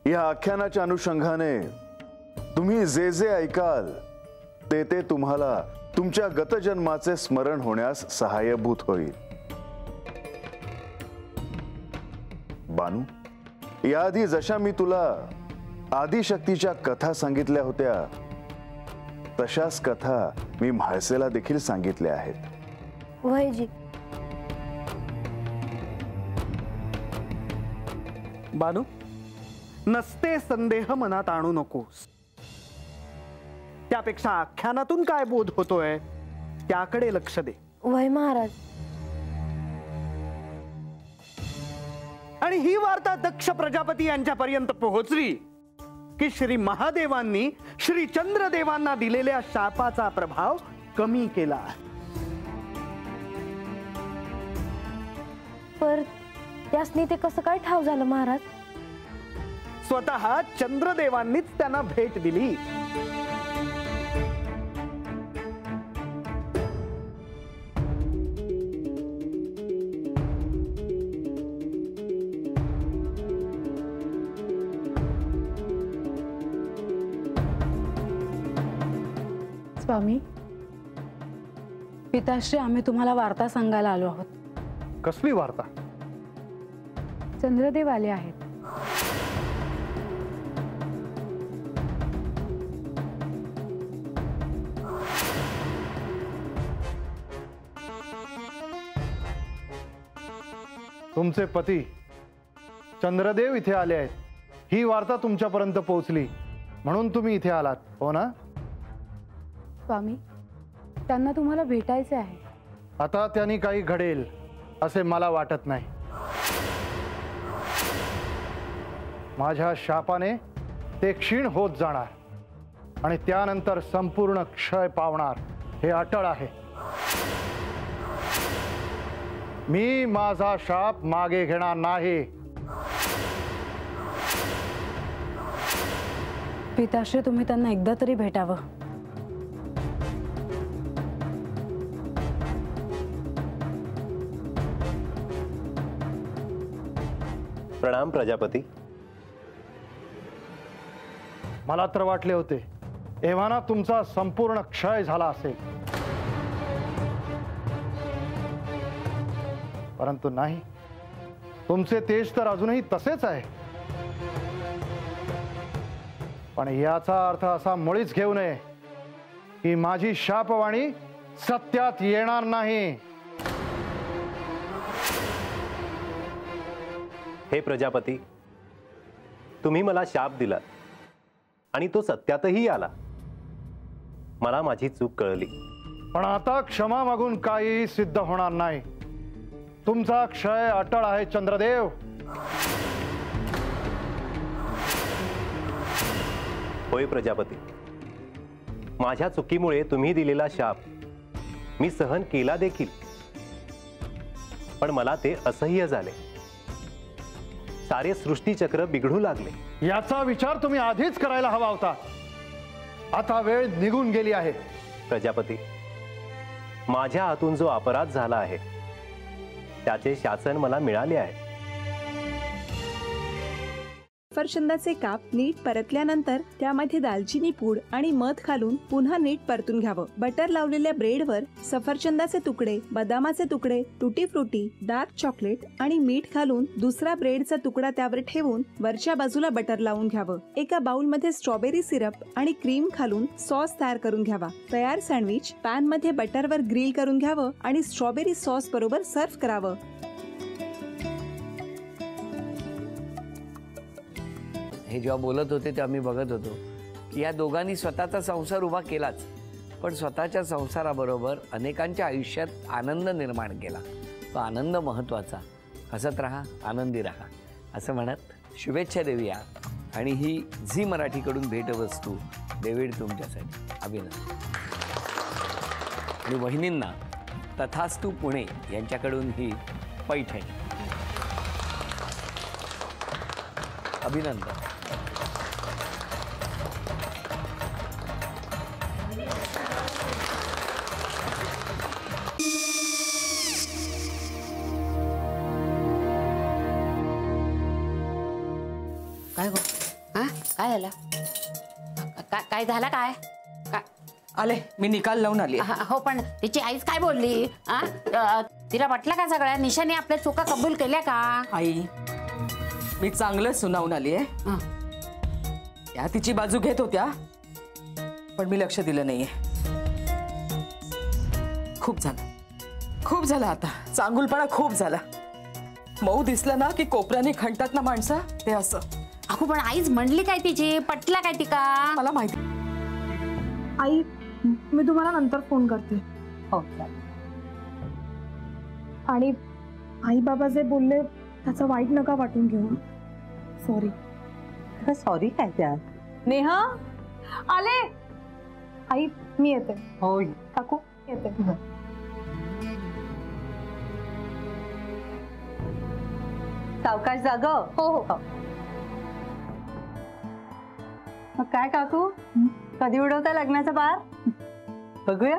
या आख्यानाच्या अनुषंगाने तुम्ही जे जे ऐकाल ते तुम्हाला तुमच्या गतजन्माचे स्मरण होण्यास सहाय्यभूत होईल. बानू, याआधी जशा मी तुला आदिशक्तीच्या कथा सांगितल्या होत्या तशाच कथा मी म्हाळसेला देखील सांगितल्या आहेत. वयजी. बानू, नसते संदेह मनात आणू नकोस. त्यापेक्षा आख्यानातून काय बोध होतोय त्याकडे लक्ष दे. वय महाराज. आणि ही वार्ता दक्ष प्रजापती यांच्यापर्यंत पोहोचली की श्री महादेवांनी श्री चंद्रदेवांना दिलेल्या शापाचा प्रभाव कमी केला. पर त्यासनी ते कसं काय ठाव झालं महाराज? स्वतः चंद्रदेवांनीच त्यांना भेट दिली. स्वामी, पिताश्री, आम्ही तुम्हाला वार्ता सांगायला आलो आहोत. कसली वार्ता? चंद्रदेव आले आहेत. तुमचे पती चंद्रदेव इथे आले आहेत. ही वार्ता तुमच्यापर्यंत पोहोचली म्हणून तुम्ही इथे आलात, हो ना? स्वामी, त्यांना तुम्हाला भेटायचे आहे. आता त्यांनी काही घडेल असे मला वाटत नाही. माझ्या शापाने ते क्षीण होत जाणार आणि त्यानंतर संपूर्ण क्षय पावणार हे अटळ आहे. मी माझा शाप मागे घेणार नाही. पिताश्री, तुम्ही त्यांना एकदा तरी भेटावं. प्रणाम प्रजापती. मला तर वाटले होते एव्हाना तुमचा संपूर्ण क्षय झाला असेल, परंतु नाही. तुमचे तेज तर अजूनही तसेच आहे. पण याचा अर्थ असा मुळीच घेऊ नये की माझी शापवाणी सत्यात येणार नाही. हे प्रजापती, तुम्ही मला शाप दिला आणि तो सत्यातही आला. मला माझी चूक कळली. पण आता क्षमा मागून काही सिद्ध होणार नाही. तुमचा क्षय अटळ आहे चंद्रदेव. होय प्रजापती, माझ्या चुकीमुळे तुम्ही दिलेला शाप मी सहन केला देखील, पण मला ते असह्य झाले. सारे सृष्टीचक्र बिघडू लागले. याचा विचार तुम्ही आधीच करायला हवा होता. आता वेळ निघून गेली आहे. प्रजापती, माझ्या हातून जो अपराध झाला आहे त्याचे शासन मला मिळाले आहे. सफरचंदाचे काप नीट परतल्यानंतर त्यामध्ये दालचिनी पूड आणि मध घालून पुन्हा नीट परतून घ्यावं. बटर लावलेल्या ब्रेडवर सफरचंदाचे तुकडे, बदामाचे तुकडे, टुटी फ्रुटी, डार्क चॉकलेट आणि मीठ घालून दुसरा ब्रेडचा तुकडा त्यावर ठेवून वरच्या बाजूला बटर लावून घ्यावं. एका बाउलमध्ये स्ट्रॉबेरी सिरप आणि क्रीम घालून सॉस तयार करून घ्यावा. तयार सँडविच पॅन मध्ये बटरवर ग्रिल करून घ्यावं आणि स्ट्रॉबेरी सॉस बरोबर सर्व्ह करावं. हे जेव्हा बोलत होते तेव्हा मी बघत होतो की या दोघांनी स्वतःचा संसार उभा केलाच, पण स्वतःच्या संसाराबरोबर अनेकांच्या आयुष्यात आनंद निर्माण केला. तो आनंद महत्त्वाचा. हसत राहा, आनंदी राहा असं म्हणत शुभेच्छा देऊया. आणि ही झी मराठीकडून भेटवस्तू डेव्हिड तुमच्यासाठी. अभिनंदन. आणि वहिनींना तथास्तू पुणे यांच्याकडून ही पैठणी. अभिनंदन. काय गो, हा काय झालं? काय झालं काय? आले मी निकाल लावून आली. हो पण तिची आईच काय बोलली? तिला वाटलं का सगळ्या निशाने आपल्या चुका कबूल केल्या का? आई मी चांगलं सुनावून आली आहे. त्या तिची बाजू घेत होत्या पण मी लक्ष दिलं नाहीये. खूप झालं आता. चांगुलपणा खूप झाला. मऊ दिसलं ना की कोपऱ्याने खणतात ना माणसं, ते असं. अगो पण आईच म्हणली काय तिची? पटला काय तिका? मला माहिती. आई मी तुम्हाला नंतर फोन करते. हो आणि आई बाबा जे बोलले त्याचं वाईट नका वाटून घेऊ. सॉरी. सॉरी काय त्या? नेहा आले. आई मी येते. होय काकू येते. सावकाश जाग. हो हो. मग काय काकू, कधी उडवता लग्नाचा बार? बघूया.